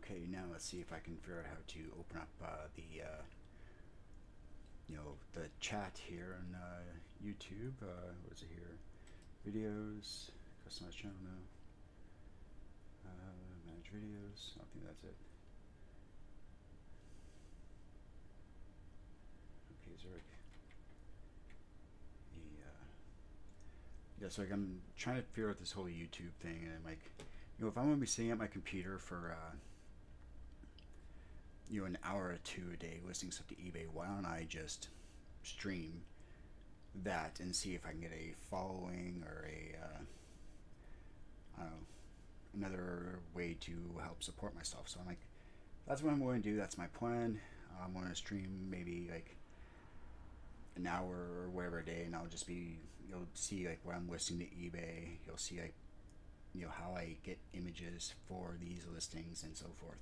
Okay, now let's see if I can figure out how to open up the chat here on YouTube. What is it here? Videos, customize channel. No. Manage videos. I think that's it. Okay, Zurich. Yeah. So I'm trying to figure out this whole YouTube thing, and I'm like, if I'm gonna be sitting at my computer for an hour or two a day listing stuff to eBay, why don't I just stream that and see if I can get a following or I don't know, another way to help support myself. So I'm like, that's what I'm going to do. That's my plan. I'm going to stream maybe like an hour or whatever a day, and I'll just be, you'll see like what I'm listing to eBay. You'll see like, how I get images for these listings and so forth.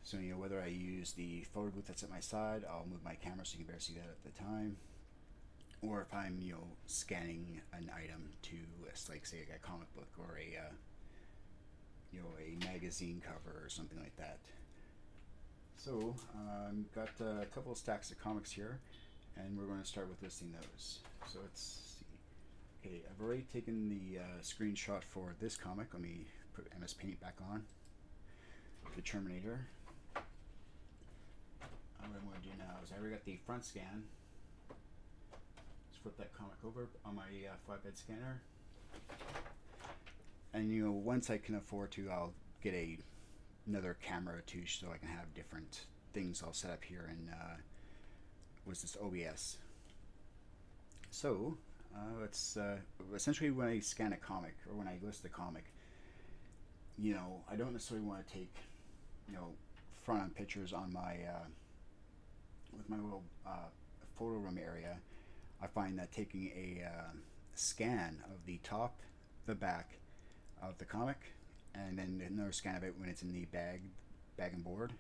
So, whether I use the photo booth that's at my side, I'll move my camera so you can better see that at the time. Or if I'm, scanning an item to list, like say a comic book or a magazine cover or something like that. So, got a couple of stacks of comics here, and we're going to start with listing those. So let's see. Okay, I've already taken the screenshot for this comic. Let me put MS Paint back on. The Terminator. What I'm going to do now is I already got the front scan. Just flip that comic over on my flatbed scanner. And once I can afford to, I'll get another camera too, so I can have different things all set up here in what's this, OBS. So let's essentially, when I scan a comic or when I list a comic, I don't necessarily want to take front on pictures on my with my little photo room area. I find that taking a scan of the top, the back of the comic, and then another scan of it when it's in the bag and board.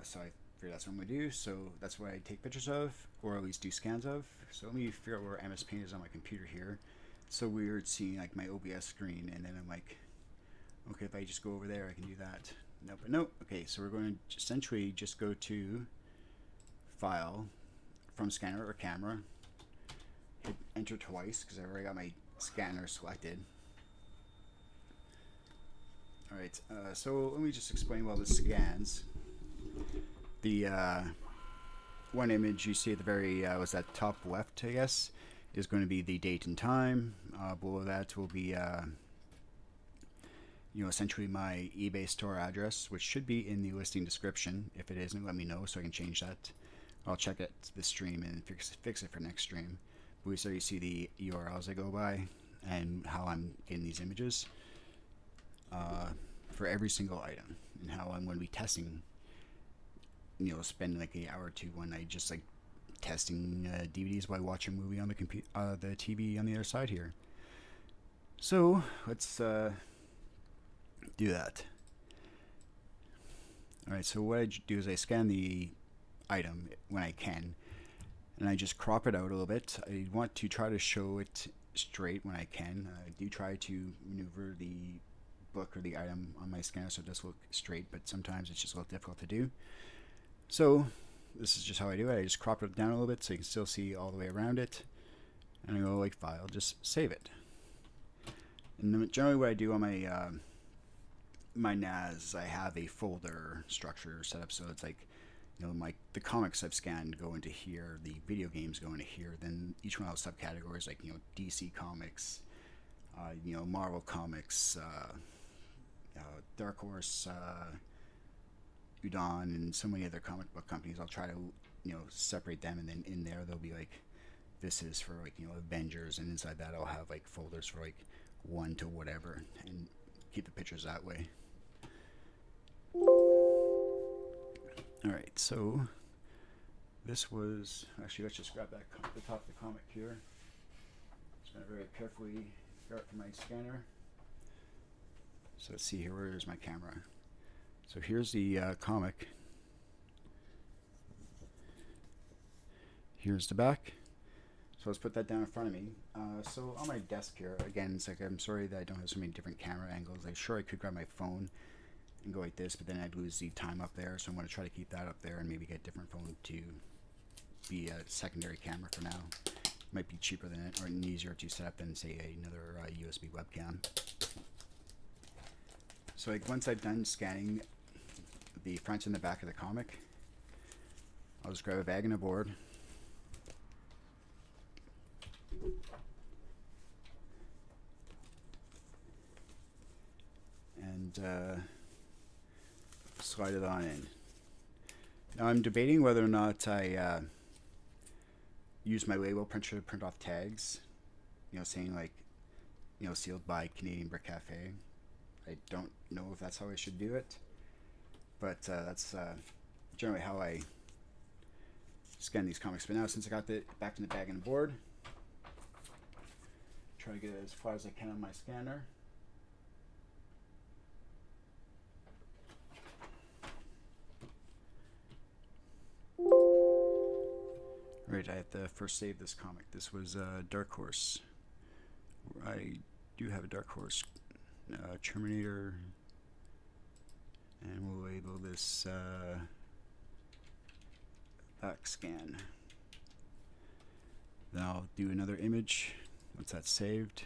So I figure that's what I'm going to do. So that's what I take pictures of, or at least do scans of. So let me figure out where MS Paint is on my computer here. It's so weird seeing like my OBS screen, and then I'm like, okay, if I just go over there, I can do that. Nope, nope. Okay, so we're going to essentially just go to File, from Scanner or Camera, hit Enter twice because I already got my scanner selected. Alright, so let me just explain while this scans. The one image you see at the very, was that top left, I guess, is going to be the date and time. Below that will be essentially my eBay store address, which should be in the listing description. If it isn't, let me know so I can change that. I'll check it this stream and fix it for next stream. But so you see the URLs I go by and how I'm getting these images for every single item, and how I'm going to be testing. Spend like an hour or two when I just like testing DVDs while I watch a movie on the TV on the other side here. So let's do that. Alright, so what I do is I scan the item when I can, and I just crop it out a little bit. I want to try to show it straight when I can. I do try to maneuver the book or the item on my scanner so it does look straight, but sometimes it's just a little difficult to do. So this is just how I do it. I just crop it down a little bit so you can still see all the way around it, and I go like File, just save it. And generally what I do on my my NAS, I have a folder structure set up so it's like, the comics I've scanned go into here, the video games go into here, then each one of those subcategories like DC Comics, Marvel Comics, Dark Horse, Udon, and so many other comic book companies. I'll try to separate them, and then in there they'll be like, this is for like Avengers, and inside that I'll have like folders for like 1 to whatever, and keep the pictures that way. Alright, so this was, actually let's just grab that the top of the comic here. Just going to very carefully start from my scanner. So let's see here, where's my camera? So here's the comic. Here's the back. So let's put that down in front of me. So on my desk here, again, it's like I'm sorry that I don't have so many different camera angles. Like sure I could grab my phone and go like this, but then I'd lose the time up there. So I'm going to try to keep that up there and maybe get a different phone to be a secondary camera for now. Might be cheaper than it, or easier to set up than say another USB webcam. So like once I've done scanning the front and the back of the comic, I'll just grab a bag and a board. And slide it on in. Now I'm debating whether or not I use my label printer to print off tags, you know, saying like, you know, sealed by Canadian Brick Cafe. I don't know if that's how I should do it, but that's generally how I scan these comics. But now since I got it back in the bag and the board, try to get it as far as I can on my scanner. Right, I have to first save this comic. This was Dark Horse. I do have a Dark Horse Terminator, and we'll label this back scan. Then I'll do another image once that's saved.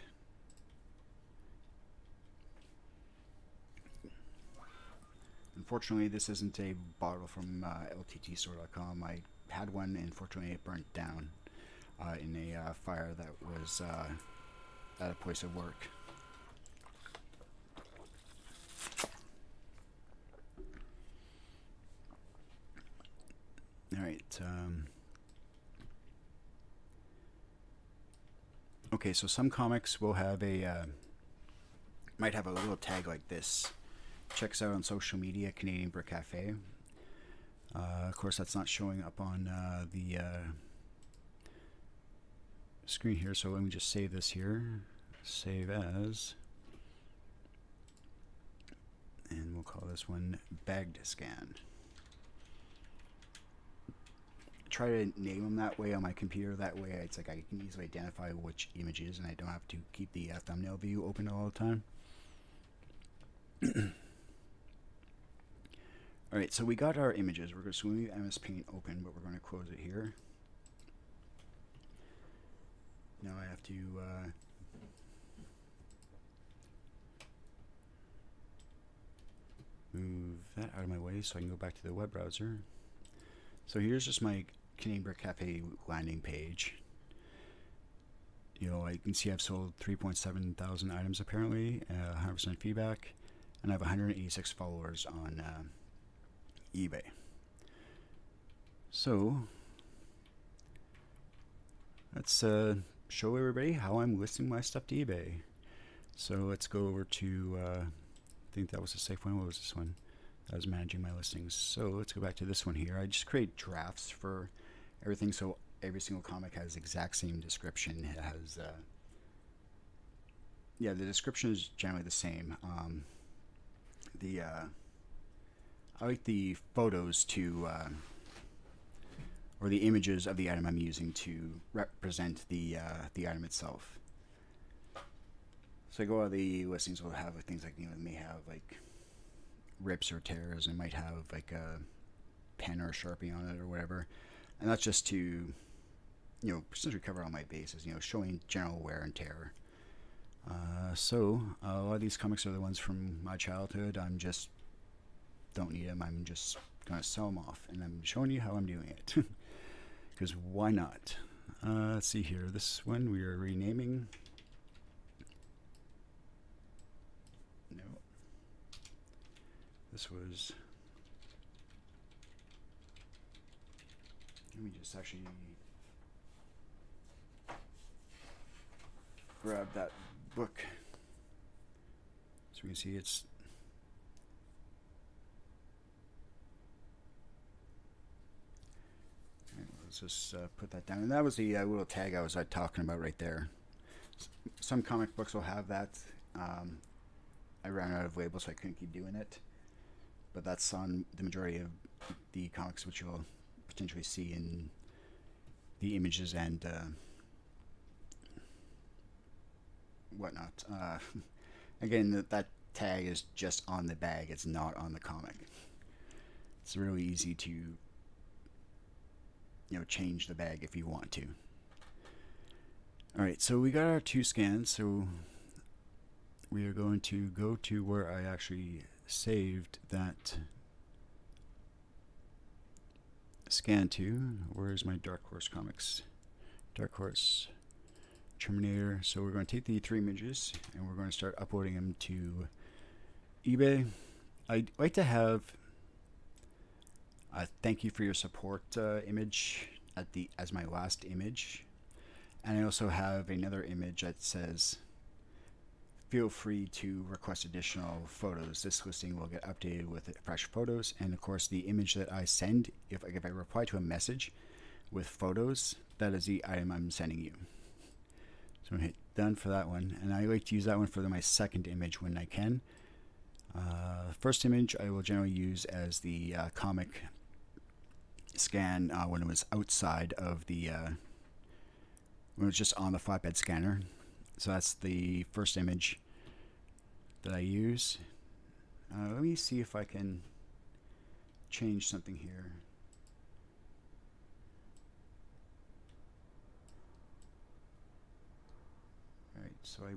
Unfortunately, this isn't a bottle from lttstore.com. I had one, and unfortunately it burnt down in a fire that was at a place of work. Alright, okay, so some comics will have a might have a little tag like this. Check us out on social media, Canadian Brick Cafe. Of course, that's not showing up on the screen here, so let me just save this here. Save as. And we'll call this one Bagged Scan. Try to name them that way on my computer. That way, it's like I can easily identify which image is, and I don't have to keep the thumbnail view open all the time. Alright, so we got our images. We're going to leave MS Paint open, but we're going to close it here. Now I have to move that out of my way so I can go back to the web browser. So here's just my Canadian Brick Cafe landing page. You know, I can see I've sold 3.7 thousand items apparently, 100% feedback, and I have 186 followers on eBay. So let's show everybody how I'm listing my stuff to eBay. So let's go over to I think that was a safe one. What was this one? I was managing my listings. So let's go back to this one here. I just create drafts for everything, so every single comic has the exact same description. It has yeah, the description is generally the same. I like the photos to or the images of the item I'm using to represent the item itself. So I go out, the listings will have things like, you know, it may have like rips or tears, and might have like a pen or a Sharpie on it or whatever, and that's just to, you know, essentially cover all my bases, you know, showing general wear and tear. So a lot of these comics are the ones from my childhood. I'm just don't need them. I'm just gonna sell them off, and I'm showing you how I'm doing it because why not? Let's see here. This one we are renaming. No, this was. Let me just actually grab that book so we can see it's. Let's just put that down. And that was the little tag I was talking about right there. Some comic books will have that. I ran out of labels, so I couldn't keep doing it. But that's on the majority of the comics, which you'll potentially see in the images and whatnot. Again, that tag is just on the bag. It's not on the comic. It's really easy to change the bag if you want to. All right, so we got our 2 scans. So we are going to go to where I actually saved that scan to. Where's my Dark Horse Comics? Dark Horse Terminator. So we're going to take the 3 images and we're going to start uploading them to eBay. I'd like to have a thank you for your support image as my last image, and I also have another image that says feel free to request additional photos. This listing will get updated with fresh photos, and of course the image that I send, if I reply to a message with photos, that is the item I'm sending you. So I'm going to hit done for that one, and I like to use that one for my second image when I can. First image I will generally use as the comic scan when it was outside of the when it was just on the flatbed scanner. So that's the first image that I use. Let me see if I can change something here. Alright, so I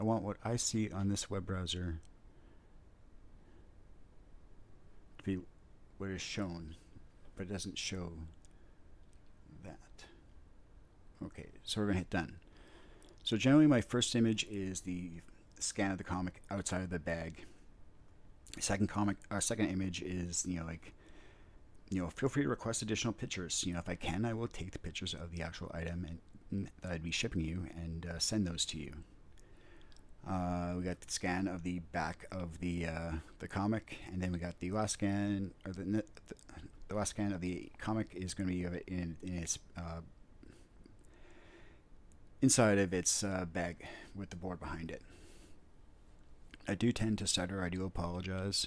want what I see on this web browser to be what is shown, but it doesn't show that. Okay, so we're going to hit done. So generally my first image is the scan of the comic outside of the bag. Second image is, feel free to request additional pictures. If I can, I will take the pictures of the actual item and that I'd be shipping you and send those to you. We got the scan of the back of the comic, and then we got the last scan, or the last scan of the comic is going to be in its inside of its bag with the board behind it. I do tend to stutter. I do apologize.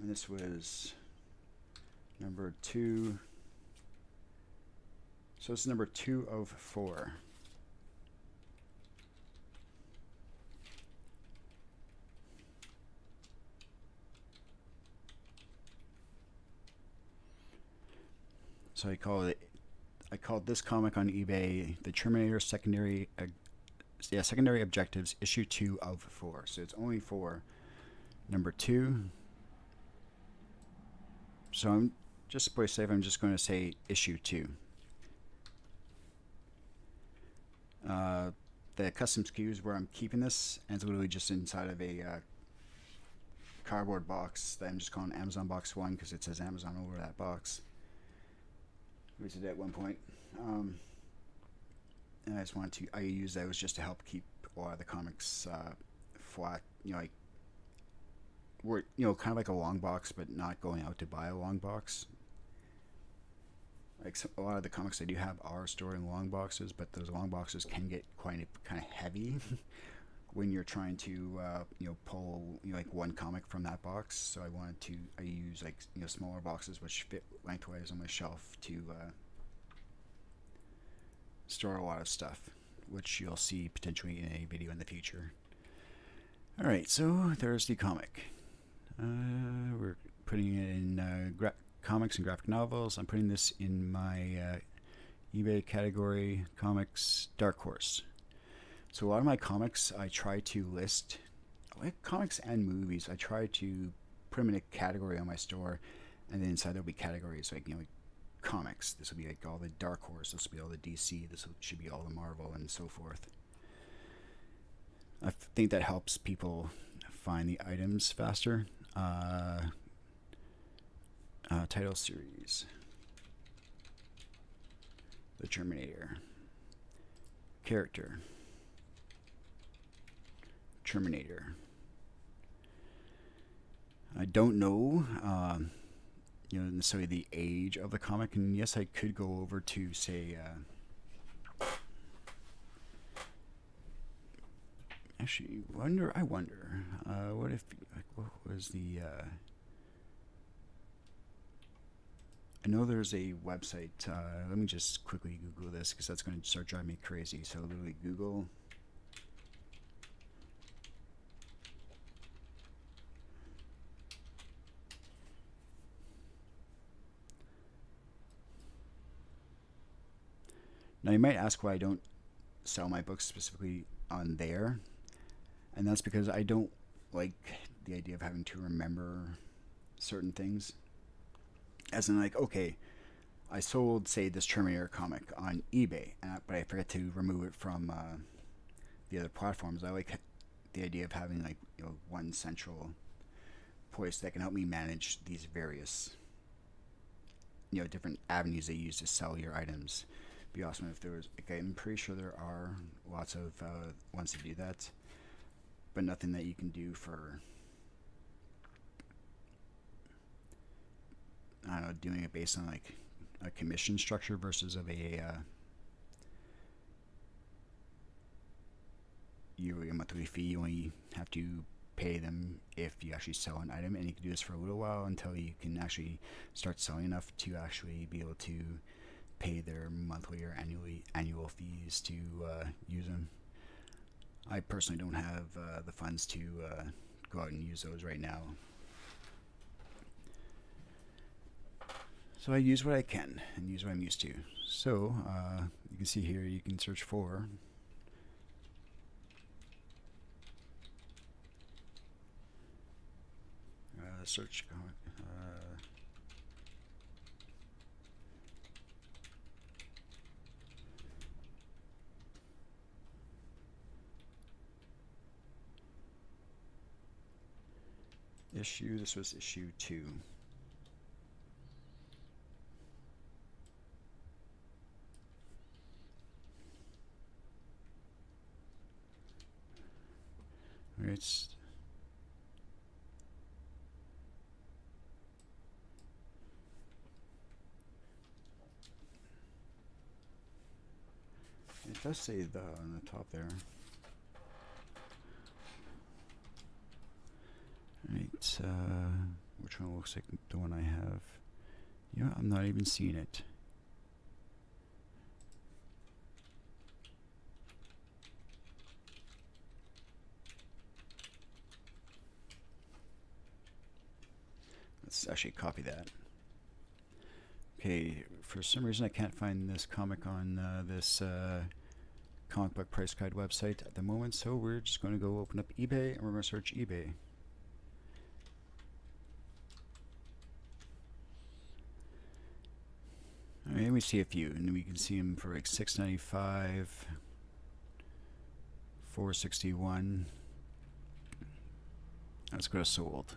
And this was number 2. So it's number 2 of 4. So I called this comic on eBay the Terminator Secondary Objectives issue 2 of 4. So it's only for number 2. So I'm just to play safe, I'm just going to say issue 2. The custom SKUs where I'm keeping this, and it's literally just inside of a cardboard box that I'm just calling Amazon Box 1 because it says Amazon over that box. We said at one point, and I just wanted to. I use those just to help keep a lot of the comics flat. We're kind of like a long box, but not going out to buy a long box. Like a lot of the comics I do have are stored in long boxes, but those long boxes can get kind of heavy when you're trying to pull like one comic from that box. So I use like smaller boxes which fit lengthwise on my shelf to store a lot of stuff, which you'll see potentially in a video in the future. Alright, so there's the comic. We're putting it in comics and graphic novels. I'm putting this in my eBay category, comics, Dark Horse. So a lot of my comics I try to list, like comics and movies, I try to put them in a category on my store, and then inside there'll be categories like like comics. This will be like all the Dark Horse, this will be all the DC, this should be all the Marvel, and so forth. I think that helps people find the items faster. Title series: The Terminator. Character: Terminator. I don't know, necessarily the age of the comic, and yes, I could go over to say. Actually, I wonder. What if? What was the? I know there's a website. Let me just quickly Google this because that's going to start driving me crazy. So literally Google. Now you might ask why I don't sell my books specifically on there, and that's because I don't like the idea of having to remember certain things. As in, like, okay, I sold, say, this Terminator comic on eBay, but I forget to remove it from the other platforms. I like the idea of having, like, one central place that can help me manage these various, different avenues they use to sell your items. It'd be awesome if there was. Like, I'm pretty sure there are lots of ones to do that, but nothing that you can do for, I don't know, doing it based on like a commission structure versus of a yearly or monthly fee. You only have to pay them if you actually sell an item, and you can do this for a little while until you can actually start selling enough to actually be able to pay their monthly or annual fees to use them. I personally don't have the funds to go out and use those right now. So I use what I can and use what I'm used to. So you can see here, you can search for search issue. This was issue 2. It's it does say the on the top there. Right, which one looks like the one I have? Yeah, I'm not even seeing it. Let's actually copy that. Okay, for some reason I can't find this comic on this comic book price guide website at the moment, so we're just going to go open up eBay and we're going to search eBay. Alright, we see a few, and we can see them for like $6.95, $4.61. Let's go to sold.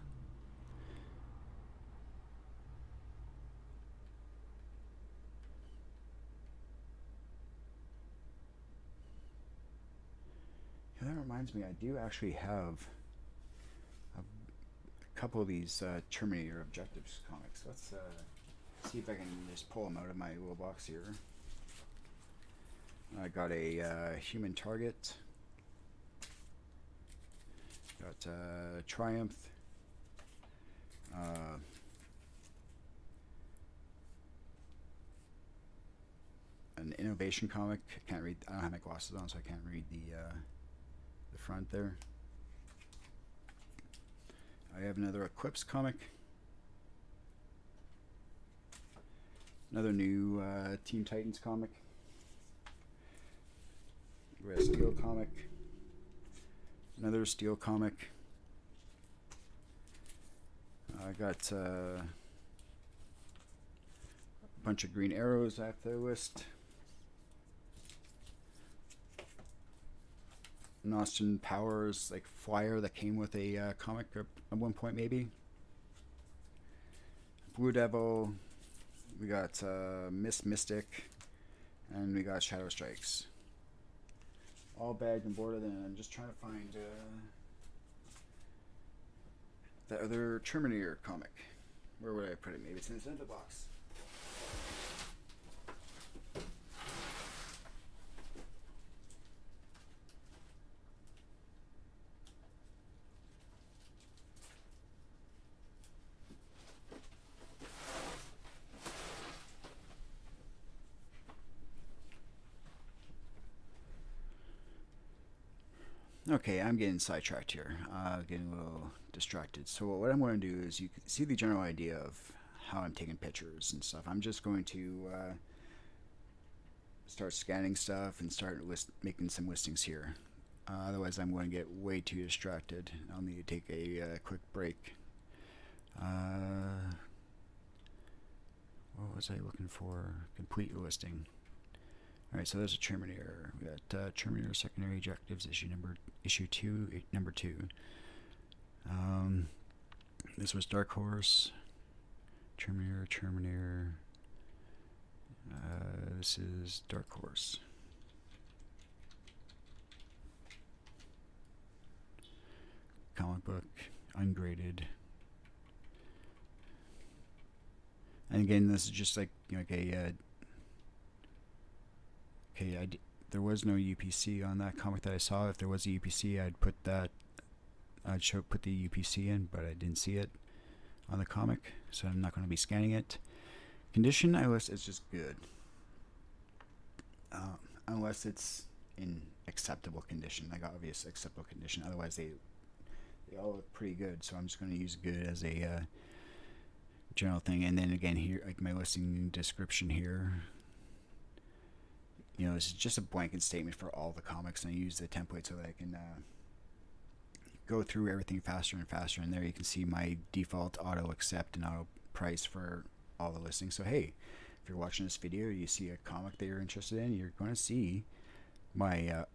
Yeah, that reminds me, I do actually have a couple of these Terminator Objectives comics. Let's see if I can just pull them out of my little box here. I got a Human Target. Got Triumph. An Innovation comic. Can't read. I don't have my glasses on, so I can't read the front there. I have another Eclipse comic. Another new Teen Titans comic. Red Steel comic. Another Steel comic. I got a bunch of Green Arrows I have to list. An Austin Powers like flyer that came with a comic at one point, maybe. Blue Devil. We got Miss Mystic, and we got Shadow Strikes. All bagged and boarded, and I'm just trying to find the other Terminator comic. Where would I put it? Maybe it's in the box. Okay, I'm getting sidetracked here. Getting a little distracted. So what I'm going to do is you can see the general idea of how I'm taking pictures and stuff. I'm just going to start scanning stuff and start making some listings here. Otherwise, I'm going to get way too distracted. I'll need to take a quick break. What was I looking for? Complete your listing. Alright, so there's a Terminator. We got Terminator Secondary Objectives issue 2, number 2. This was Dark Horse. Terminator. This is Dark Horse. Comic book, ungraded. And again, this is just like, you know, there was no UPC on that comic that I saw. If there was a UPC, I'd put the UPC in, but I didn't see it on the comic, so I'm not going to be scanning it. Condition, I list it's just good, unless it's in acceptable condition, like obvious acceptable condition. Otherwise, they all look pretty good. So I'm just going to use good as a general thing. And then again here, like my listing description here, you know, it's just a blanket statement for all the comics, and I use the template so that I can go through everything faster and faster. And there you can see my default auto accept and auto price for all the listings. So hey, if you're watching this video, you see a comic that you're interested in, you're going to see my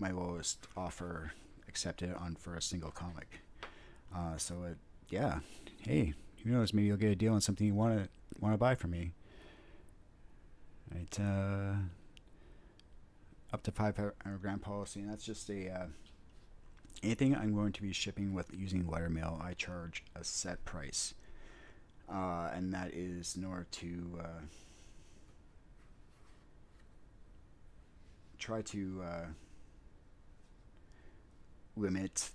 my lowest offer accepted on for a single comic. Yeah, hey, who knows? Maybe you'll get a deal on something you want to buy from me. Right, up to 500 gram policy, and that's just a anything I'm going to be shipping with using letter mail. I charge a set price, and that is in order to try to limit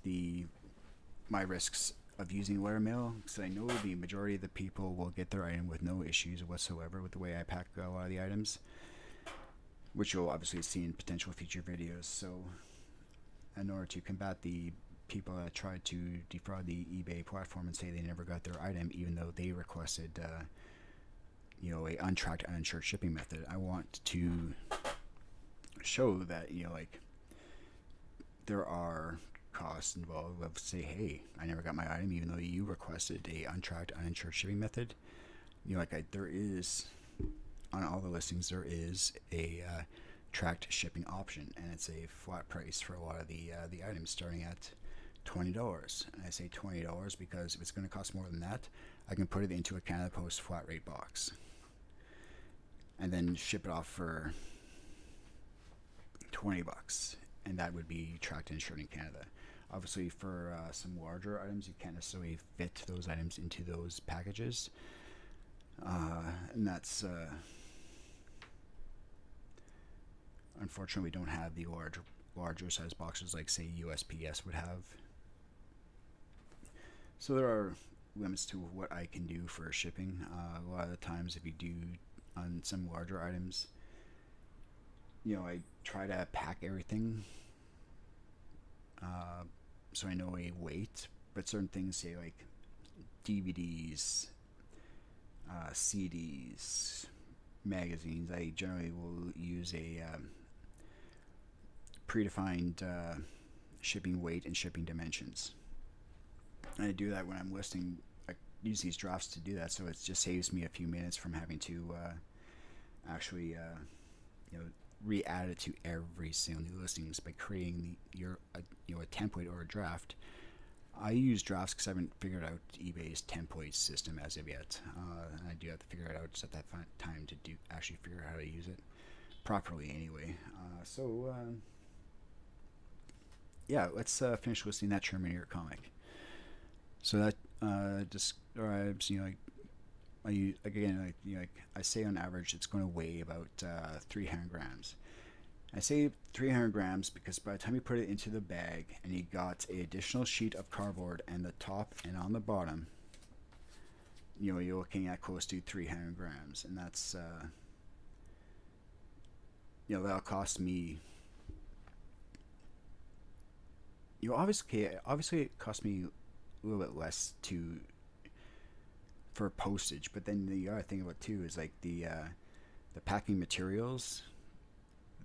my risks of using letter mail, because I know the majority of the people will get their item with no issues whatsoever with the way I pack a lot of the items, which you'll obviously see in potential future videos. So in order to combat the people that try to defraud the eBay platform and say they never got their item even though they requested you know, a untracked uninsured shipping method, I want to show that, you know, like, there are costs involved of, say, hey, I never got my item even though you requested a untracked uninsured shipping method. You know, like, there is, on all the listings, there is a tracked shipping option, and it's a flat price for a lot of the items, starting at $20. And I say $20 because if it's going to cost more than that, I can put it into a Canada Post flat rate box and then ship it off for $20, and that would be tracked and insured in Canada. Obviously, for some larger items, you can't necessarily fit those items into those packages, and that's unfortunately, we don't have the larger size boxes like, say, USPS would have. So there are limits to what I can do for shipping. A lot of the times, if you do on some larger items, you know, I try to pack everything so I know a weight, but certain things, say like DVDs, CDs, magazines, I generally will use a predefined shipping weight and shipping dimensions. And I do that when I'm listing. I use these drafts to do that, so it just saves me a few minutes from having to actually you know, re-add it to every single new listings by creating a template or a draft. I use drafts because I haven't figured out eBay's template system as of yet, and I do have to figure it out just at that time to actually figure out how to use it properly anyway. Yeah, let's finish listing that Terminator comic. So that describes, you know, I say on average it's going to weigh about 300 grams. I say 300 grams because by the time you put it into the bag and you got an additional sheet of cardboard and the top and on the bottom, you know, you're looking at close to 300 grams, and that's you know, that'll cost me obviously it cost me a little bit less to for postage, but then the other thing about too is like the packing materials,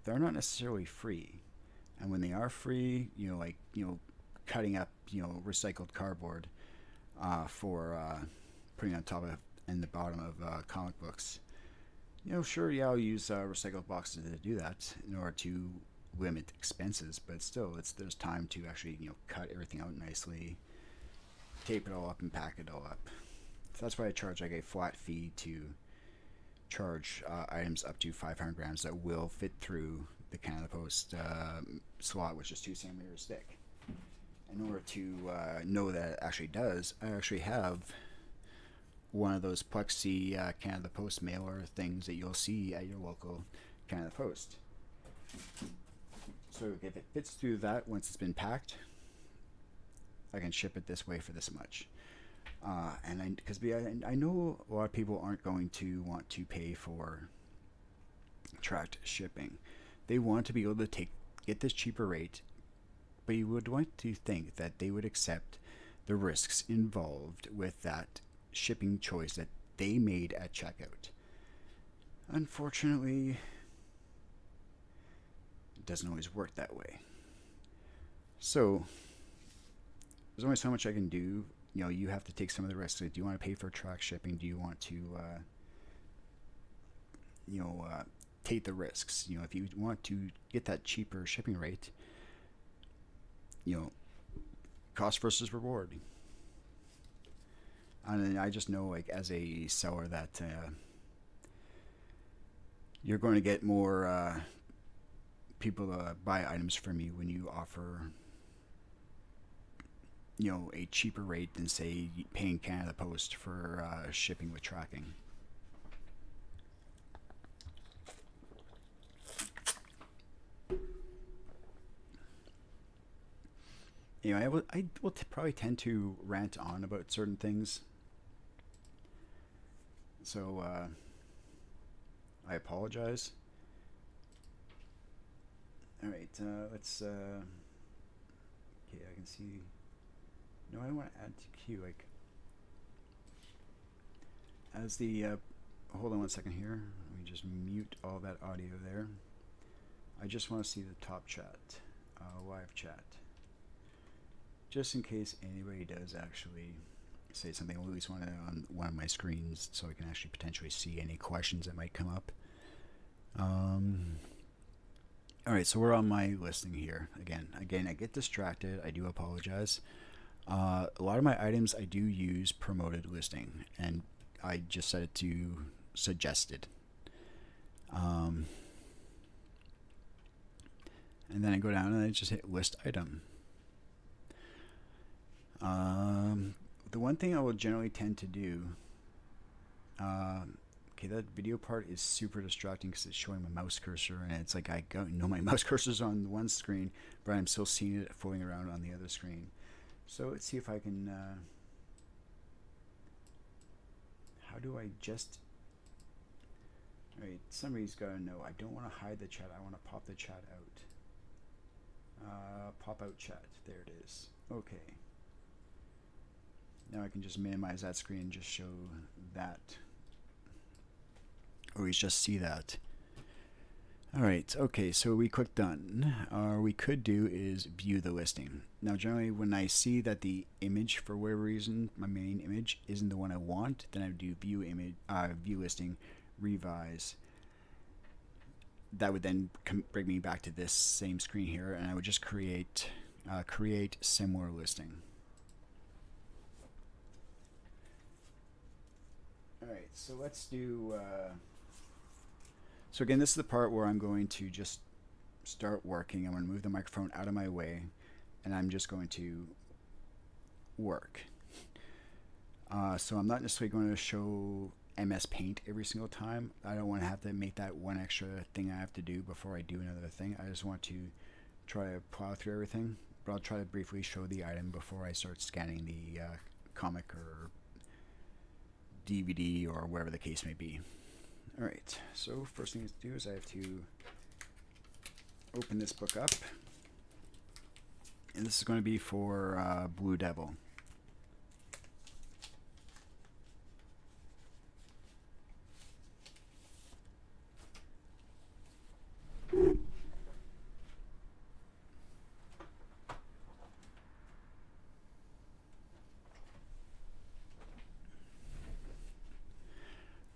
they're not necessarily free, and when they are free, like cutting up recycled cardboard for putting on top of and the bottom of comic books. Sure, yeah, I'll use recycled boxes to do that in order to limit expenses, but still, there's time to actually cut everything out nicely, tape it all up, and pack it all up. So that's why I charge like a flat fee to charge items up to 500 grams that will fit through the Canada Post slot, which is 2 centimeters thick. In order to know that it actually does, I actually have one of those plexi Canada Post mailer things that you'll see at your local Canada Post. So if it fits through that once it's been packed, I can ship it this way for this much. And I know a lot of people aren't going to want to pay for tracked shipping. They want to be able to get this cheaper rate, but you would want to think that they would accept the risks involved with that shipping choice that they made at checkout. Unfortunately, it doesn't always work that way. So there's only so much I can do. You have to take some of the risks. Do you want to pay for track shipping? Do you want to take the risks? If you want to get that cheaper shipping rate, cost versus reward. And I just know, like, as a seller, that you're going to get more people to buy items from you when you offer a cheaper rate than, say, paying Canada Post for shipping with tracking. I will probably tend to rant on about certain things. So I apologize. All right, let's. Okay, I can see. No, I want to add to queue, like, as the, hold on one second here, let me just mute all that audio there. I just want to see the top chat, live chat, just in case anybody does actually say something. I at least want it on one of my screens so I can actually potentially see any questions that might come up. Alright, so we're on my listing here. Again, I get distracted, I do apologize. A lot of my items I do use promoted listing, and I just set it to suggested. And then I go down and I just hit list item. The one thing I will generally tend to do, okay, that video part is super distracting because it's showing my mouse cursor, and it's like I know my mouse cursor's on one screen, but I'm still seeing it floating around on the other screen. So let's see if I can, how do I just, alright, somebody's got to know, I don't want to hide the chat, I want to pop the chat out. Pop out chat, there it is. Okay. Now I can just minimize that screen and just show that, or we just see that. Alright, okay, so we click done. We could do is view the listing. Now generally when I see that the image, for whatever reason, my main image isn't the one I want, then I would do view image, view listing, revise. That would then bring me back to this same screen here, and I would just create similar listing. Alright, so let's do, so again, this is the part where I'm going to just start working. I'm going to move the microphone out of my way, and I'm just going to work. So I'm not necessarily going to show MS Paint every single time. I don't want to have to make that one extra thing I have to do before I do another thing. I just want to try to plow through everything, but I'll try to briefly show the item before I start scanning the comic or DVD or whatever the case may be. Alright, so first thing to do is I have to open this book up. And this is going to be for Blue Devil.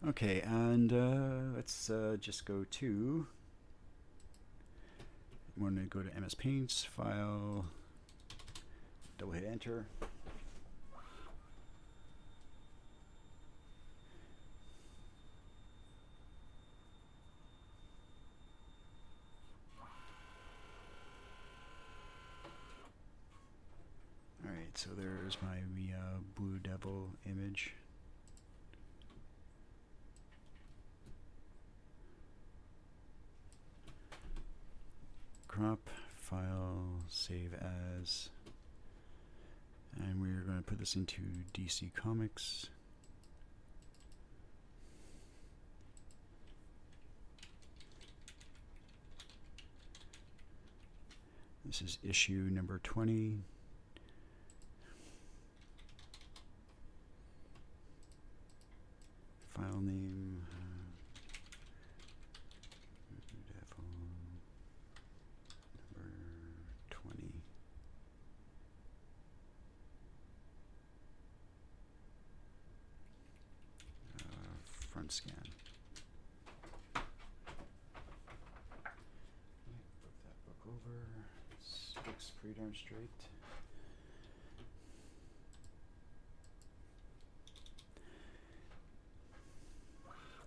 Okay, and let's just go to. I'm going to go to MS Paint, File, double hit Enter. Alright, so there's my Blue Devil image. Crop, File, Save As. And we're going to put this into DC Comics. This is issue number 20. File name. Devil number 20. Front scan. Flip that book over. This looks pretty darn straight.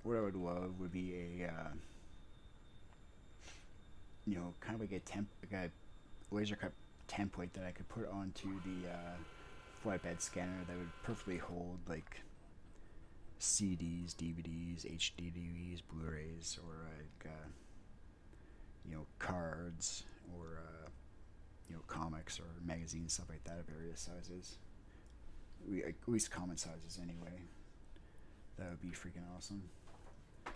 What I would love would be a, kind of like a laser cut template that I could put onto the flatbed scanner that would perfectly hold like CDs, DVDs, HDDs, Blu-rays, or like cards, or comics or magazines, stuff like that of various sizes. At least common sizes anyway. That would be freaking awesome.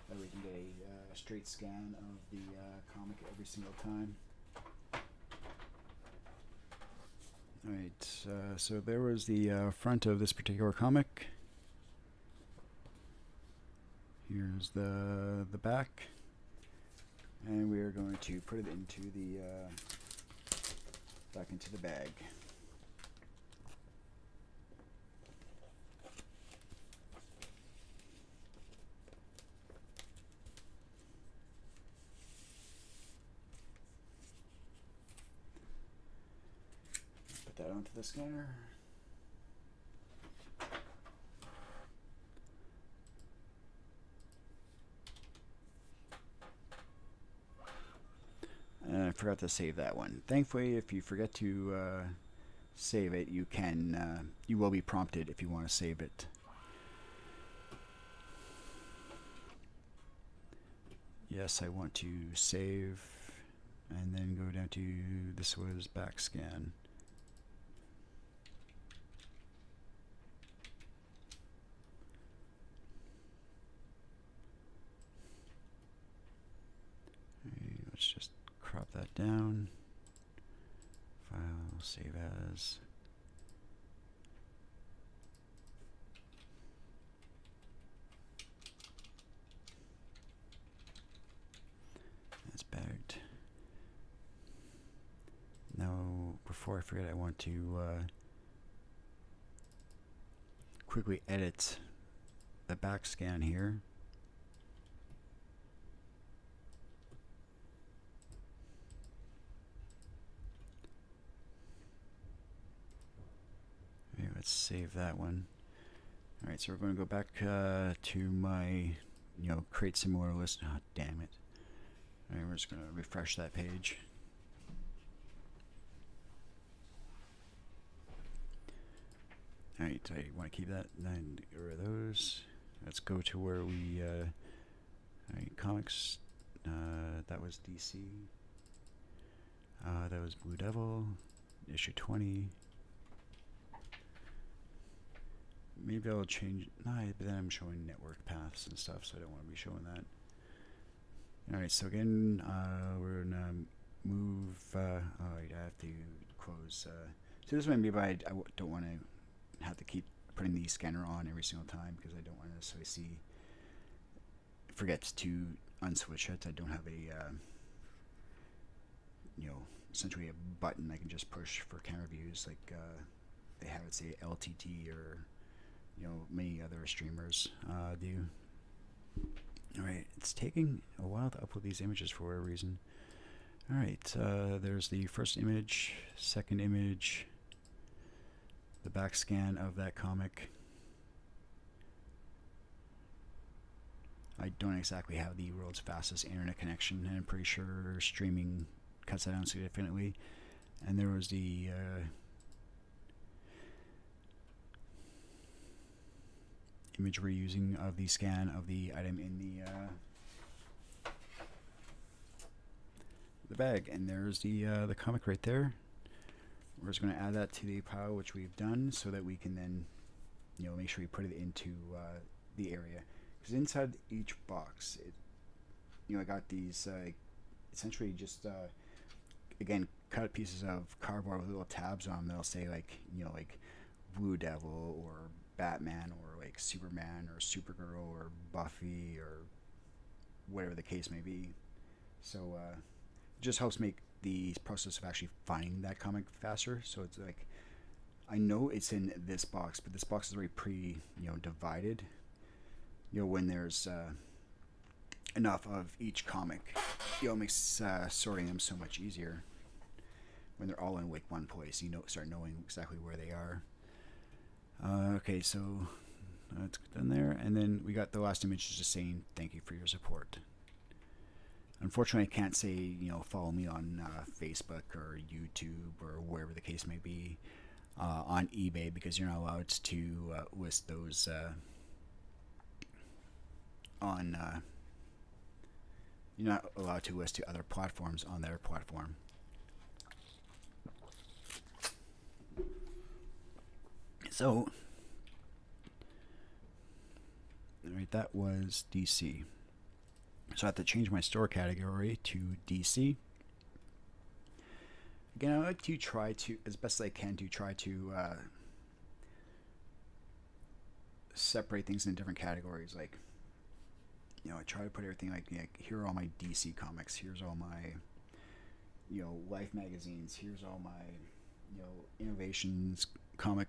That way we can get a straight scan of the comic every single time. Alright, so there was the front of this particular comic. Here's the back. And we are going to put it into the back into the bag. Put that onto the scanner. And I forgot to save that one. Thankfully, if you forget to save it, you will be prompted if you want to save it. Yes, I want to save, and then go down to, this was back scan. Let's just crop that down. File, save as. That's bagged. Now, before I forget, I want to quickly edit the back scan here. Okay, let's save that one. Alright, so we're going to go back to my, create similar list. Oh, damn it. Alright, we're just going to refresh that page. Alright, I want to keep that, then get rid of those. Let's go to where we, alright, comics, that was DC, that was Blue Devil, issue 20. Maybe I'll change, but then I'm showing network paths and stuff, so I don't want to be showing that. Alright, so again, we're going to move, alright, I have to close. So this one maybe don't want to have to keep putting the scanner on every single time because I don't want to necessarily see. Forgets to unswitch it. I don't have a essentially a button I can just push for camera views like they have it say LTT or many other streamers do. Alright, it's taking a while to upload these images for whatever reason. Alright, there's the first image, second image, the back scan of that comic. I don't exactly have the world's fastest internet connection, and I'm pretty sure streaming cuts that down significantly. And there was the image we're using of the scan of the item in the bag, and there's the comic right there. We're just going to add that to the pile, which we've done, so that we can then make sure we put it into the area. Because inside each box, I got these essentially just again cut pieces of cardboard with little tabs on them that'll say like Blue Devil or Batman or like Superman or Supergirl or Buffy or whatever the case may be. So it just helps make the process of actually finding that comic faster. So it's like I know it's in this box, but this box is already divided. When there's enough of each comic, it makes sorting them so much easier. When they're all in like one place, start knowing exactly where they are. Okay, so that's done there, and then we got the last image just saying thank you for your support. Unfortunately, I can't say follow me on Facebook or YouTube or wherever the case may be on eBay, because you're not allowed to list those on you're not allowed to list to other platforms on their platform. So, alright, that was DC. So I have to change my store category to DC. Again, I like to try to, as best as I can, to try to separate things into different categories. Like, I try to put everything like here are all my DC comics. Here's all my, Life magazines. Here's all my, innovations comic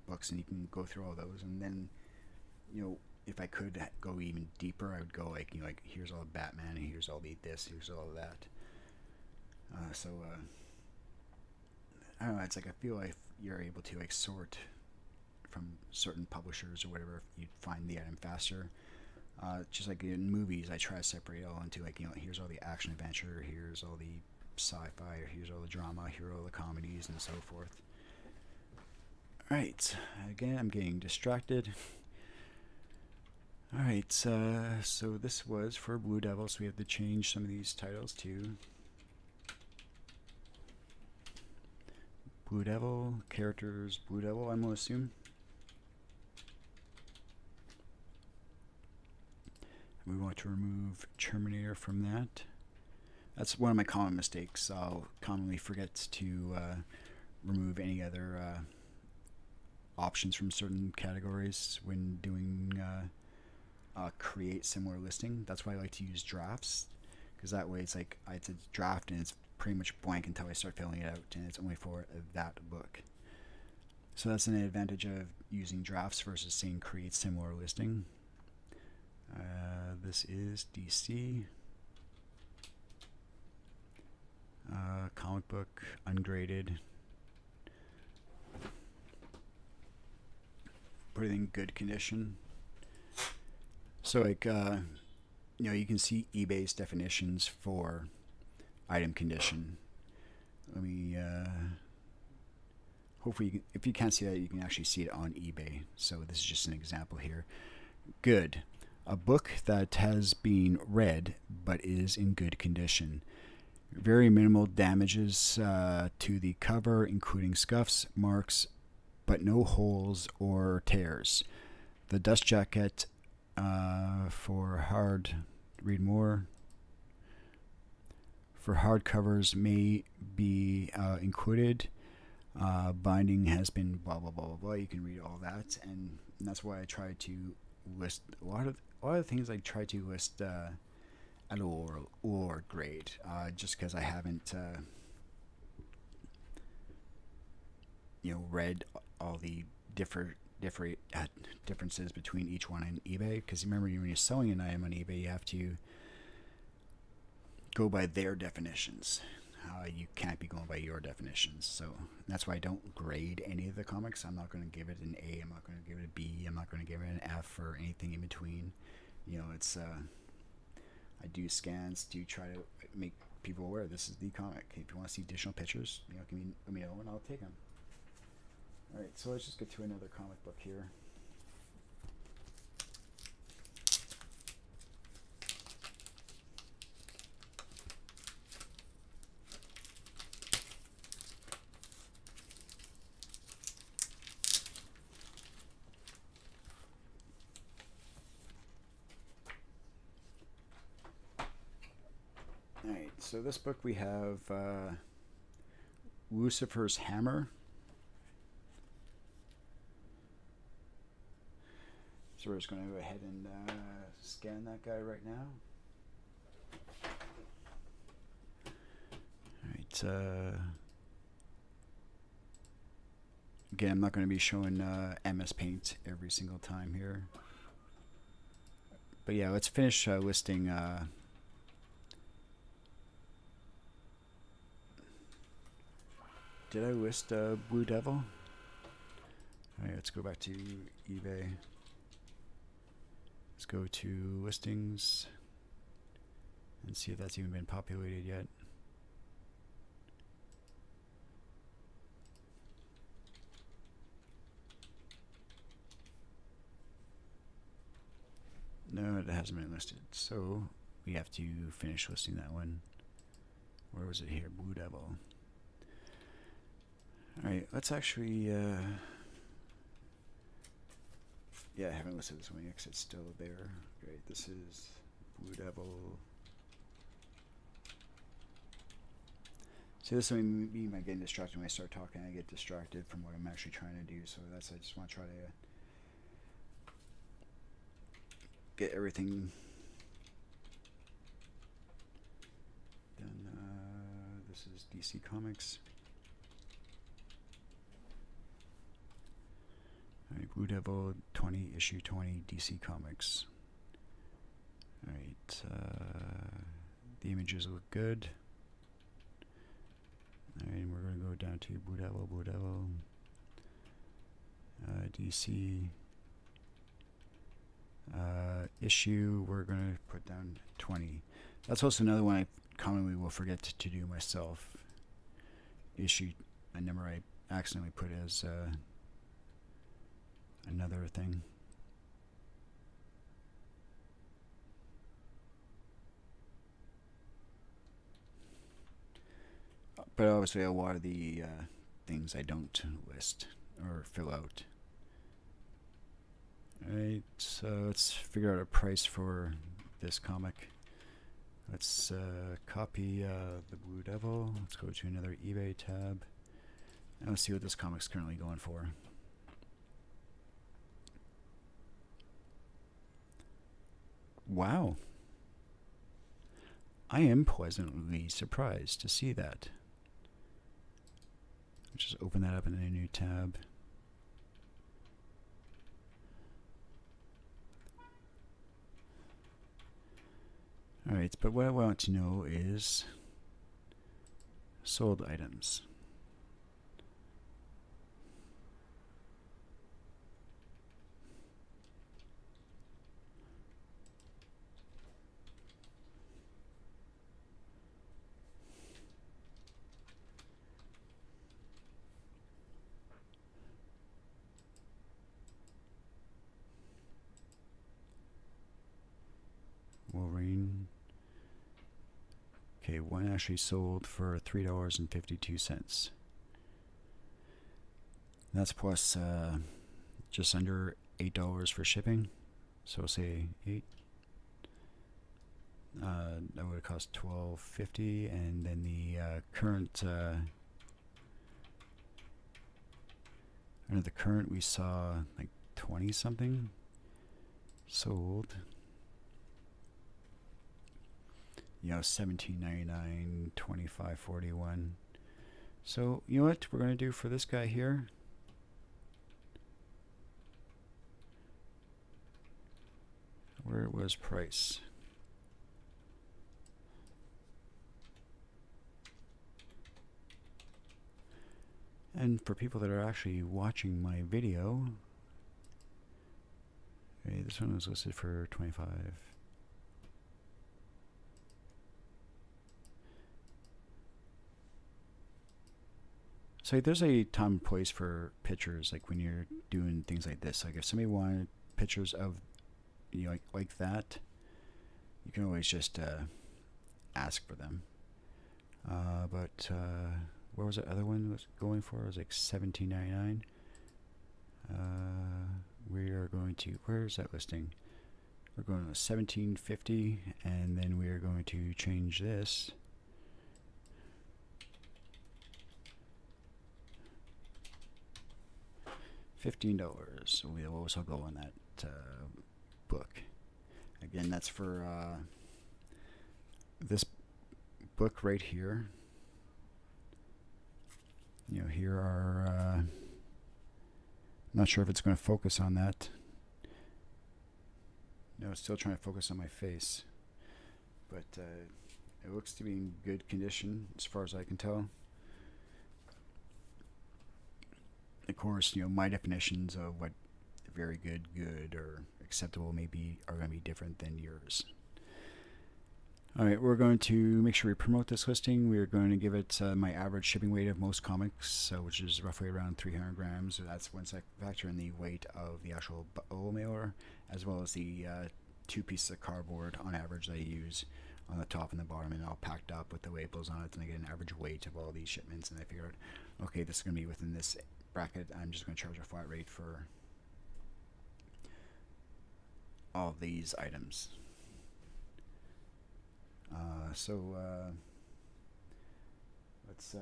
books, and you can go through all those. And then, if I could go even deeper, I would go like here's all Batman, and here's all this, here's all that. So I don't know. It's like I feel like you're able to like sort from certain publishers or whatever. You'd find the item faster. Just like in movies, I try to separate it all into like here's all the action adventure, here's all the sci-fi, or here's all the drama, here are all the comedies, and so forth. Alright, again, I'm getting distracted. Alright, so this was for Blue Devil, so we have to change some of these titles to Blue Devil, characters Blue Devil, I'm going to assume. We want to remove Terminator from that. That's one of my common mistakes. I'll commonly forget to remove any other options from certain categories when doing create similar listing. That's why I like to use drafts, because that way it's like it's a draft and it's pretty much blank until I start filling it out, and it's only for that book. So that's an advantage of using drafts versus saying create similar listing. This is DC. Comic book, ungraded. Put it in good condition. So like, you can see eBay's definitions for item condition. Let me, hopefully, if you can't see that, you can actually see it on eBay. So this is just an example here. Good. A book that has been read but is in good condition. Very minimal damages to the cover, including scuffs, marks, but no holes or tears. The dust jacket for hard, read more. for hardcovers may be included. Binding has been blah blah blah blah blah. You can read all that, and that's why I try to list a lot of the things. I try to list at a lower grade, just because I haven't read all the differences between each one on eBay. Because remember, when you're selling an item on eBay, you have to go by their definitions. You can't be going by your definitions. So that's why I don't grade any of the comics. I'm not going to give it an A. I'm not going to give it a B. I'm not going to give it an F or anything in between. It's I do scans to try to make people aware this is the comic. If you want to see additional pictures, let me know and I'll take them. All right, so let's just get to another comic book here. Alright, so this book we have Lucifer's Hammer. So we're just going to go ahead and scan that guy right now. Alright, again, I'm not going to be showing MS Paint every single time here. But yeah, let's finish listing... Did I list Blue Devil? Alright, let's go back to eBay. Let's go to listings and see if that's even been populated yet. No, it hasn't been listed. So we have to finish listing that one. Where was it here? Blue Devil. Alright, let's actually, yeah, I haven't listed this one yet because it's still there. Great, this is Blue Devil. See, this one me might get distracted when I start talking. I get distracted from what I'm actually trying to do, so that's I just want to try to get everything done. This is DC Comics. Alright, Blue Devil 20, issue 20, DC Comics. Alright, the images look good. Alright, we're going to go down to Blue Devil, DC. Issue, we're going to put down 20. That's also another one I commonly will forget to do myself. Issue, a number I accidentally put as... another thing. But obviously a lot of the things I don't list or fill out. Alright, so let's figure out a price for this comic. Let's copy the Blue Devil. Let's go to another eBay tab. And let's see what this comic's currently going for. Wow. I am pleasantly surprised to see that. Let's just open that up in a new tab. Alright, but what I want to know is sold items. Wolverine. Okay, one actually sold for $3.52. That's plus just under $8 for shipping. So say 8. That would have cost $12.50, and then the current under the current we saw like 20 something sold. You know, $17.99, $25.41. So you know what we're gonna do for this guy here? Where was price? And for people that are actually watching my video, okay, this one was listed for 25. So there's a time and place for pictures, like when you're doing things like this. Like if somebody wanted pictures of, you know, like that, you can always just ask for them. But what was the other one was going for? It was like $17.99. We are going to, where's that listing? We're going to $17.50, and then we are going to change this. $15. So we'll also go on that book. Again, that's for this book right here. You know, here are, I'm not sure if it's going to focus on that. No, it's still trying to focus on my face. But it looks to be in good condition as far as I can tell. Of course, you know, my definitions of what very good, good, or acceptable may be are going to be different than yours. Alright, we're going to make sure we promote this listing. We're going to give it my average shipping weight of most comics, which is roughly around 300 grams. So that's once I factor in the weight of the actual bubble mailer, as well as the 2 pieces of cardboard on average that I use on the top and the bottom, and all packed up with the labels on it, and I get an average weight of all these shipments. And I figured, okay, this is going to be within this bracket. I'm just going to charge a flat rate for all these items. Let's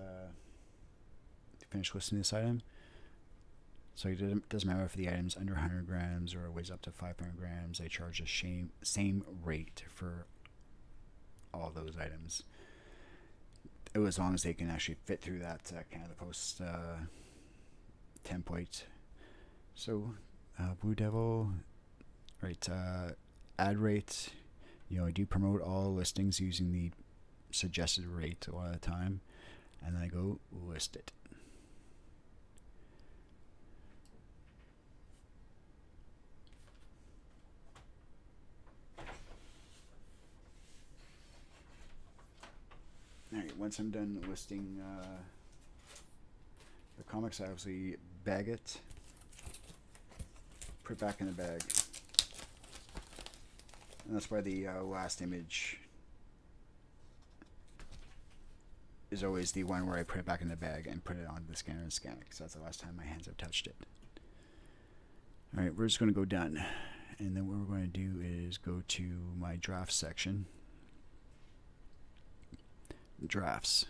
finish listing this item. So it doesn't matter if the item's under 100 grams or weighs up to 500 grams. I charge the same rate for all those items. As long as they can actually fit through that Canada Post template. So Blue Devil, right? Ad rate. You know, I do promote all listings using the suggested rate a lot of the time, and then I go list it. Alright, once I'm done listing the comics, I obviously bag it, put it back in the bag. And that's why the last image is always the one where I put it back in the bag and put it on the scanner and scan it, because that's the last time my hands have touched it. Alright, we're just going to go done. And then what we're going to do is go to my draft section. Drafts.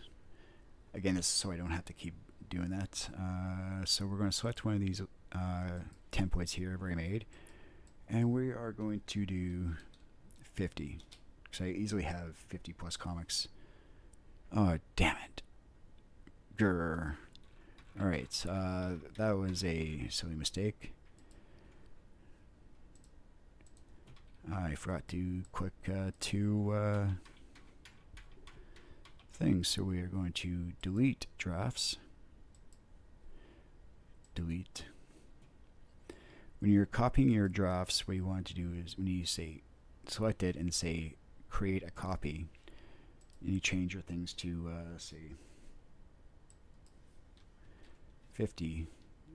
Again, this is so I don't have to keep doing that. So we're going to select one of these templates here I've already made. And we are going to do 50, because I easily have 50 plus comics. Oh, damn it. Grr. Alright, that was a silly mistake. I forgot to click 2 things, so we are going to delete drafts. Delete. When you're copying your drafts, what you want to do is when you say select it and say create a copy, and you change your things to say 50,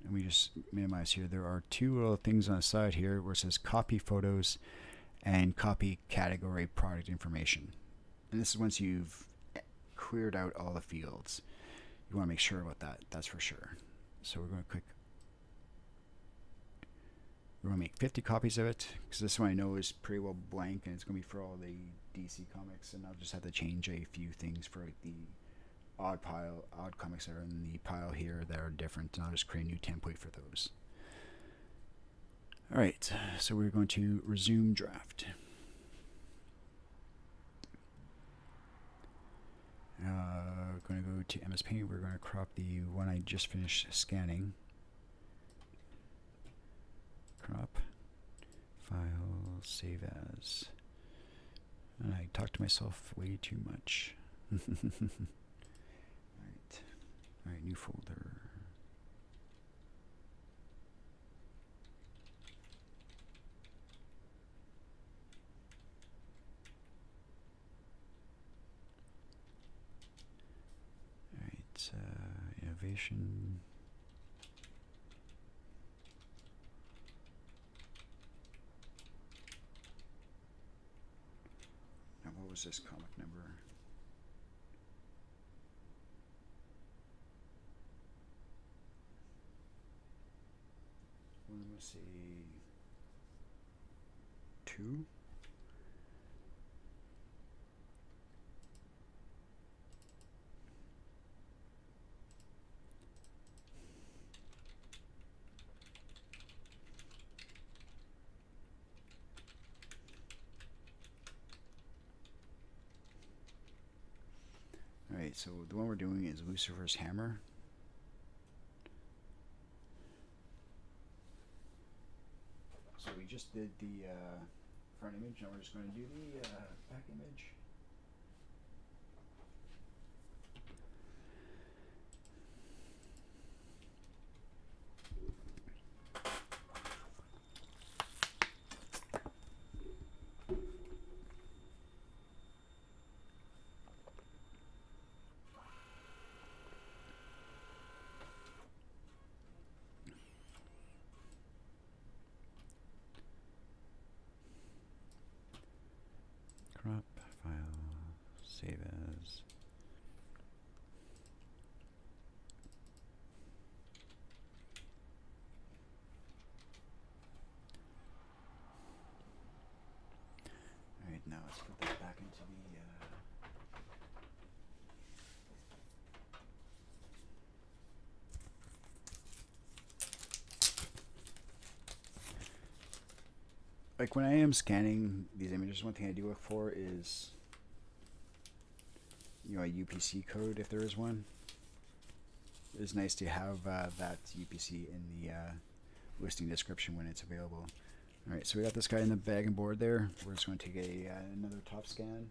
and we just minimize here. There are 2 little things on the side here where it says copy photos and copy category product information, and this is once you've cleared out all the fields. You want to make sure about that, that's for sure. So we're going to click, we're going to make 50 copies of it, because this one I know is pretty well blank, and it's going to be for all the DC Comics, and I'll just have to change a few things for like the odd comics that are in the pile here that are different, and I'll just create a new template for those. Alright, so we're going to resume draft. Going to go to MS Paint. We're going to crop the one I just finished scanning. Crop, file, save as. And I talk to myself way too much. Alright, new folder. Innovation. Now, what was this comic number? Let's see. 2. Alright, so the one we're doing is Lucifer's Hammer. So we just did the front image, now we're just going to do the back image. Crop, file, save as. Alright, now let's put that back into the like when I am scanning these images, one thing I do look for is, you know, a UPC code if there is one. It's nice to have that UPC in the listing description when it's available. Alright, so we got this guy in the bag and board there. We're just going to take another top scan.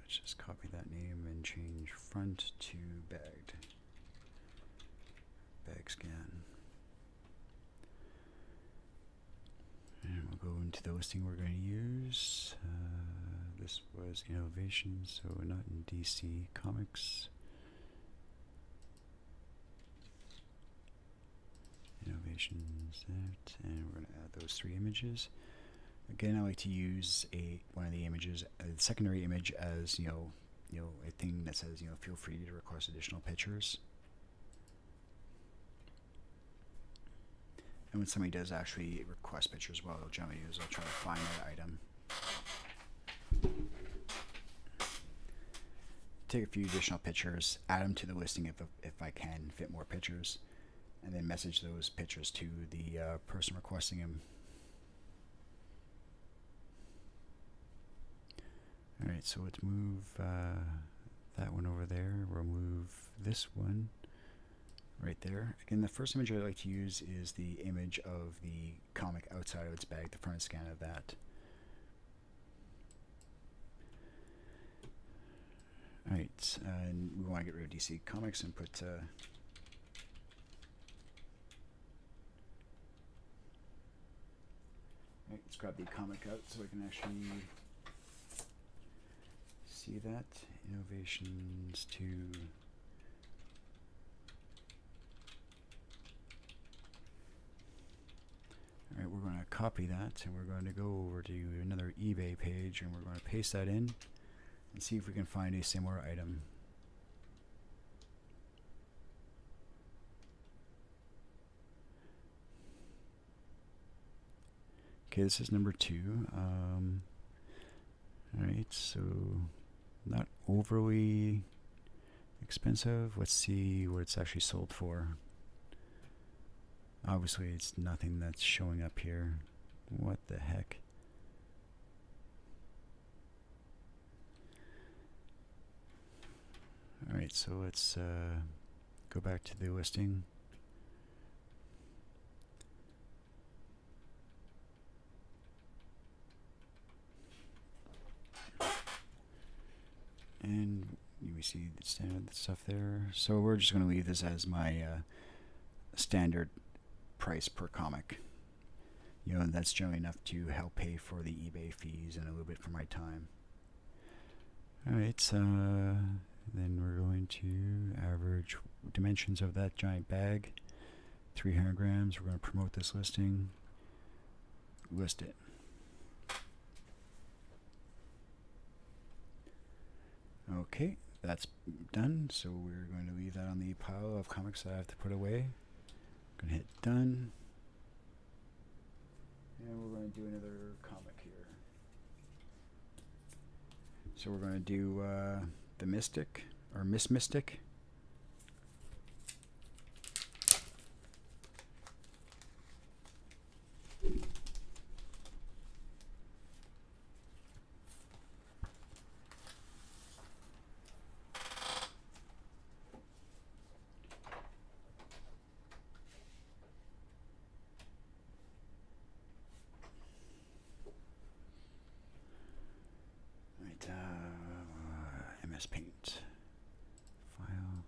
Let's just copy that name and change front to bagged. Bag scan. And we'll go into the listing we're going to use. This was Innovation, so not in DC Comics. Innovations, that, and we're going to add those 3 images. Again, I like to use one of the images, the secondary image, as a thing that says, feel free to request additional pictures. And when somebody does actually request pictures, what I'll generally do is I'll try to find that item, take a few additional pictures, add them to the listing if I can fit more pictures, and then message those pictures to the person requesting them. Alright, so let's move that one over there. We'll move this one right there. Again, the first image I like to use is the image of the comic outside of its bag, the front scan of that. Alright, and we want to get rid of DC Comics and put right, grab the comic out so I can actually see that. Innovations to Alright, we're going to copy that and we're going to go over to another eBay page and we're going to paste that in and see if we can find a similar item. Okay, this is number 2. Alright, so not overly expensive. Let's see what it's actually sold for. Obviously, it's nothing that's showing up here. What the heck? Alright, so let's go back to the listing. And you see the standard stuff there. So we're just going to leave this as my standard price per comic. You know, that's generally enough to help pay for the eBay fees and a little bit for my time. Alright, then we're going to average dimensions of that giant bag. 300 grams. We're going to promote this listing. List it. Okay, that's done. So we're going to leave that on the pile of comics that I have to put away. I'm going to hit done. And we're going to do another comic here. So we're going to do the Mystic, or Miss Mystic. MS Paint file.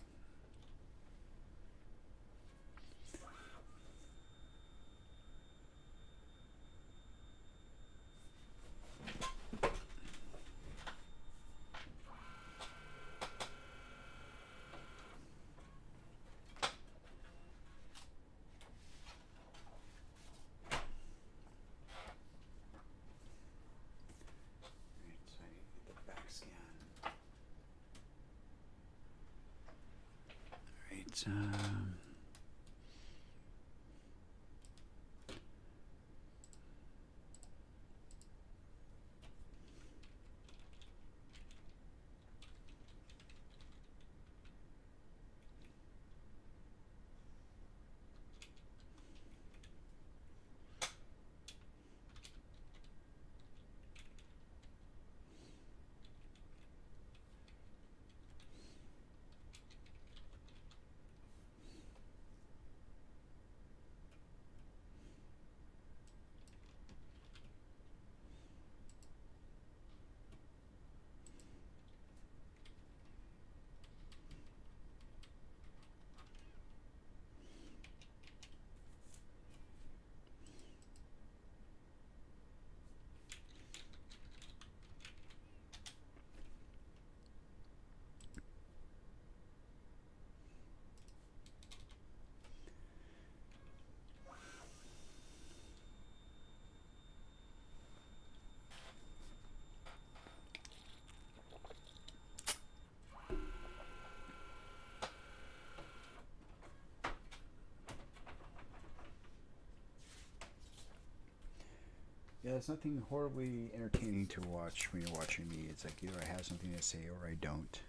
Yeah, it's nothing horribly entertaining to watch when you're watching me. It's like either I have something to say or I don't.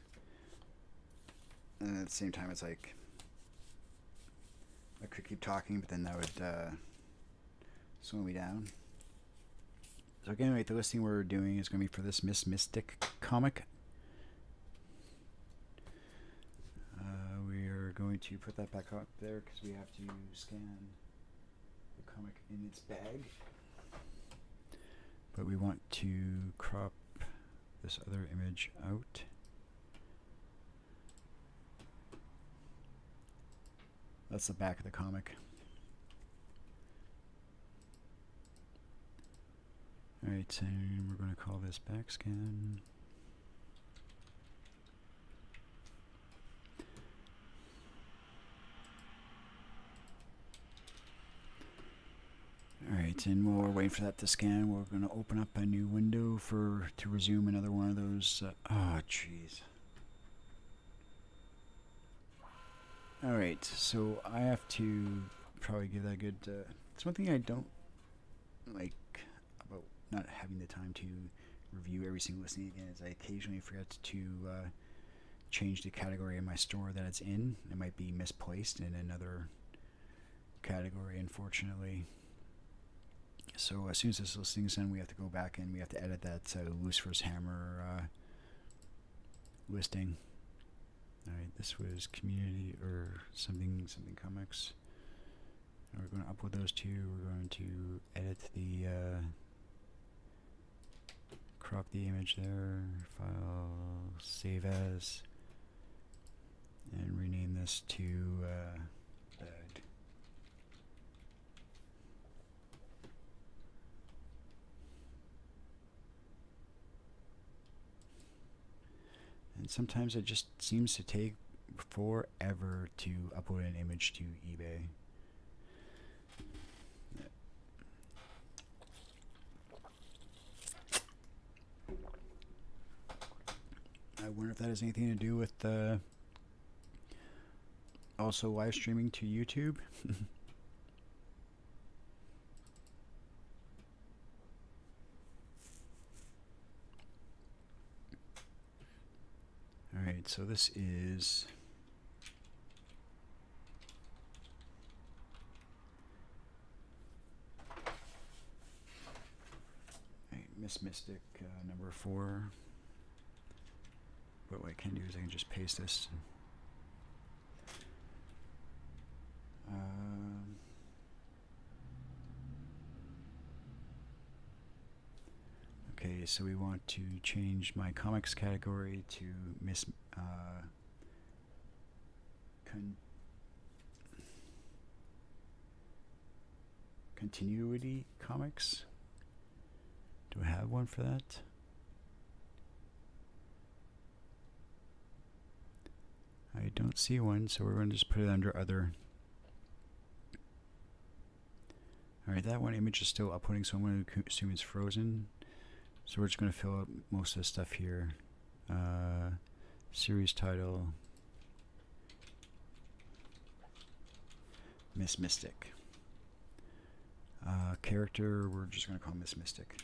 And at the same time, it's like I could keep talking, but then that would slow me down. So again, right, the listing we're doing is going to be for this Miss Mystic comic. We are going to put that back up there because we have to scan the comic in its bag. But we want to crop this other image out. That's the back of the comic. Alright, and we're going to call this backscan. Alright, and while we're waiting for that to scan, we're going to open up a new window to resume another one of those. Oh, jeez. Alright, so I have to probably give that a good. It's one thing I don't like about not having the time to review every single listing again, is I occasionally forget to change the category in my store that it's in. It might be misplaced in another category, unfortunately. So as soon as this listing's done, we have to go back and we have to edit that Lucifer's Hammer listing. Alright, this was community or something comics. And we're going to upload those two. We're going to edit the crop the image there, file, save as, and rename this to bed. And sometimes it just seems to take forever to upload an image to eBay. I wonder if that has anything to do with also live streaming to YouTube. Alright, so this is Miss Mystic number 4. But what I can do is I can just paste this. Okay, so we want to change my comics category to Miss Continuity Comics. Do I have one for that? I don't see one, so we're going to just put it under other. Alright, that one image is still uploading, so I'm going to assume it's frozen. So we're just going to fill up most of the stuff here. Series title, Miss Mystic. Character, we're just going to call Miss Mystic.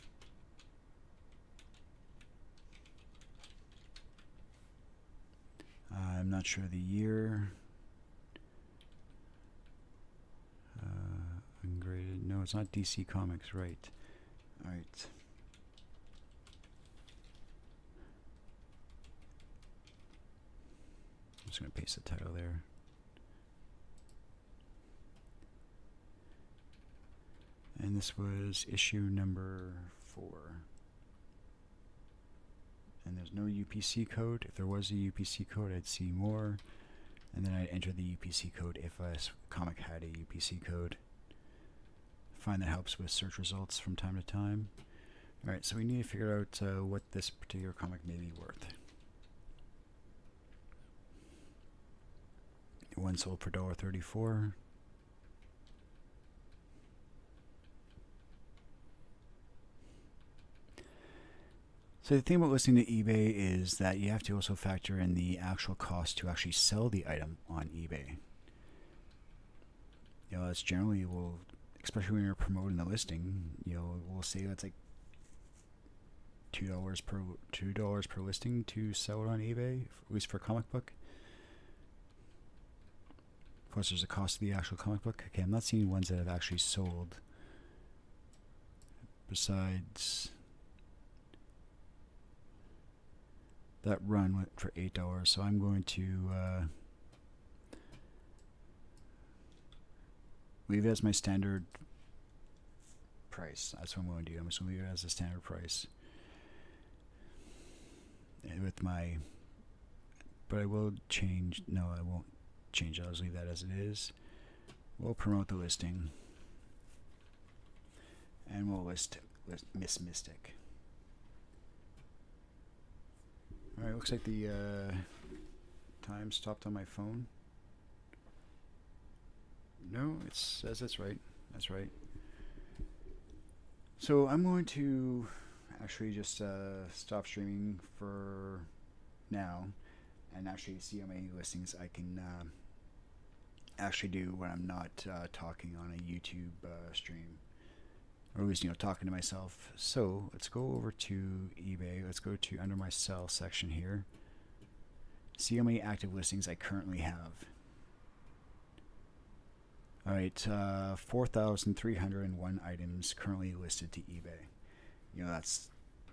I'm not sure the year. Ungraded. No, it's not DC Comics, right? Alright. I'm just going to paste the title there. And this was issue number 4. And there's no UPC code. If there was a UPC code, I'd see more. And then I'd enter the UPC code if a comic had a UPC code. I find that helps with search results from time to time. Alright, so we need to figure out what this particular comic may be worth. One sold for $1.34. So the thing about listening to eBay is that you have to also factor in the actual cost to actually sell the item on eBay. You know, that's generally especially when you're promoting the listing, we'll say that's like $2 per listing to sell it on eBay, at least for a comic book. Plus, there's a cost of the actual comic book. Okay, I'm not seeing ones that have actually sold. Besides, that run went for $8, so I'm going to leave it as my standard price. That's what I'm going to do. I'm just going to leave it as a standard price. And but I will change. No, I won't change it. I'll just leave that as it is. We'll promote the listing, and we'll list Miss Mystic. Alright, looks like the time stopped on my phone. No, it says that's right. That's right. So I'm going to actually just stop streaming for now and actually see how many listings I can actually do when I'm not talking on a YouTube stream, or at least talking to myself. So let's go over to eBay. Let's go to under my sell section here. See how many active listings I currently have. All right, 4,301 items currently listed to eBay. That's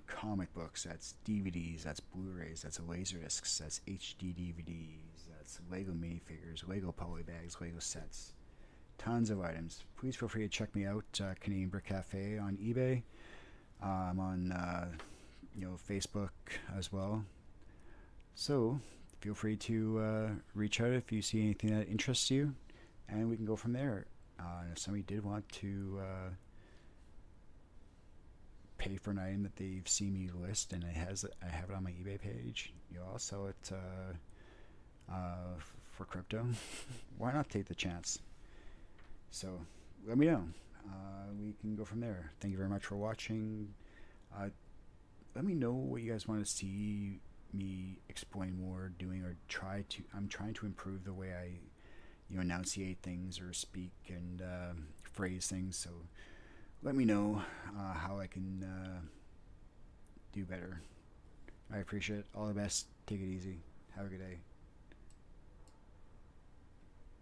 comic books, that's DVDs, that's Blu-rays, that's Laserdiscs, that's HD DVDs, that's Lego minifigures, Lego polybags, Lego sets. Tons of items. Please feel free to check me out, Canadian Brick Cafe on eBay. I'm on Facebook as well. So feel free to reach out if you see anything that interests you, and we can go from there. And if somebody did want to pay for an item that they've seen me list and I have it on my eBay page, I'll sell it for crypto. Why not take the chance? So let me know. We can go from there. Thank you very much for watching. Let me know what you guys want to see me explain more, doing, or I'm trying to improve the way I enunciate things or speak and phrase things. So let me know how I can do better. I appreciate it. All the best. Take it easy. Have a good day.